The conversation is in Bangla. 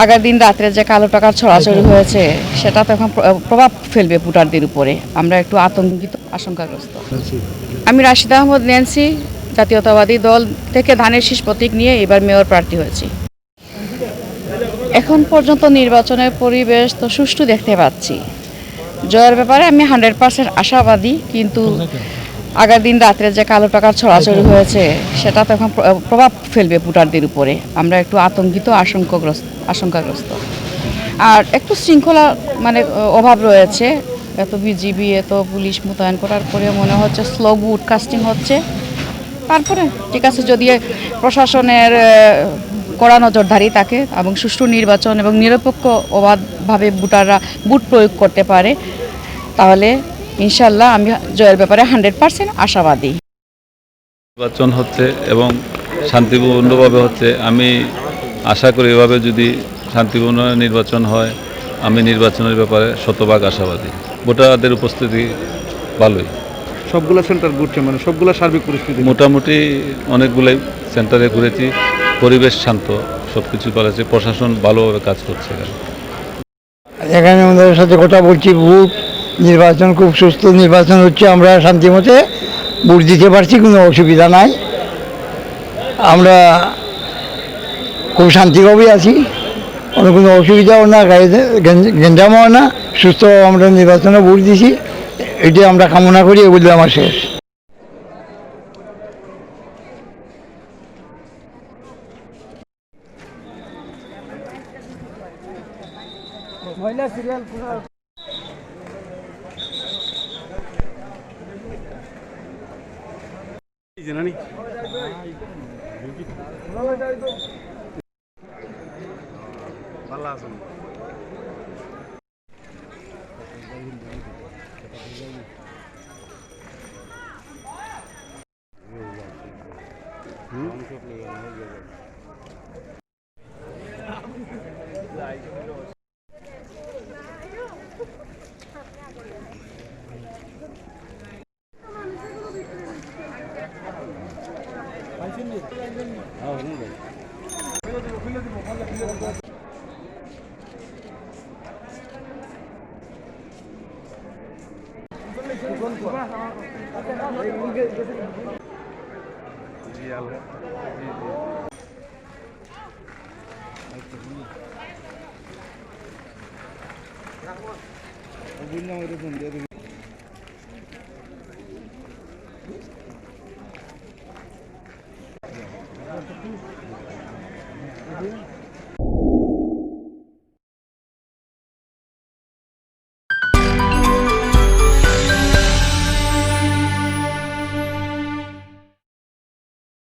আগের দিন রাত্রে যে কালো টাকার ছড়াছড়ি হয়েছে সেটা তো এখন প্রভাব ফেলবে ভোটারদের উপরে। আমরা একটু আতঙ্কিত, আশঙ্কাগ্রস্ত। আমি রাশিদ আহমদ ন্যান্সি, জাতীয়তাবাদী দল থেকে ধানের শীষ প্রতীক নিয়ে এবার মেয়র প্রার্থী হয়েছি। এখন পর্যন্ত নির্বাচনের পরিবেশ তো সুষ্ঠু দেখতে পাচ্ছি। জয়ের ব্যাপারে আমি 100% আশাবাদী, কিন্তু আগের দিন রাত্রে যে কালো টাকার ছড়াছড়ি হয়েছে সেটা তো এখন প্রভাব ফেলবে ভোটারদের উপরে। আমরা একটু আতঙ্কিত, আশঙ্কাগ্রস্ত। আর একটু শৃঙ্খলা অভাব রয়েছে। এত বিজিবি, এত পুলিশ মোতায়েন করার পরে মনে হচ্ছে স্লো ভোট কাস্টিং হচ্ছে। তারপরে ঠিক আছে, যদি প্রশাসনের কড়া নজরদারি থাকে এবং সুষ্ঠু নির্বাচন এবং নিরপেক্ষ অবাধভাবে ভোটাররা ভোট প্রয়োগ করতে পারে, তাহলে ইনশাল্লাহ আমি জয়ের ব্যাপারে 100% আশাবাদী। নির্বাচন হচ্ছে এবং শান্তিপূর্ণভাবে হচ্ছে। আমি আশা করি এভাবে যদি শান্তিপূর্ণ নির্বাচন হয়, আমি নির্বাচনের ব্যাপারে শতভাগ আশাবাদী। ভোটারদের উপস্থিতি ভালোই। সবগুলো সেন্টার ঘুরছে, মানে সবগুলো সার্বিক পরিস্থিতি মোটামুটি অনেকগুলোই সেন্টারে ঘুরেছি, পরিবেশ শান্ত, সব কিছু করেছে, প্রশাসন ভালোভাবে কাজ করছে। এখানে আমাদের সাথে কথা বলছি, ভোট নির্বাচন খুব সুস্থ নির্বাচন হচ্ছে। আমরা শান্তিমতে ভোট দিতে পারছি, কোনো অসুবিধা নাই। আমরা খুব শান্তিভাবেই আছি, কোনো অসুবিধাও না, গেঞ্জামও না, সুস্থ আমরা নির্বাচনে ভোট দিছি। এটি আমরা কামনা করি, এগুলো আমার শেষ। জানি ভালো আছেন। জি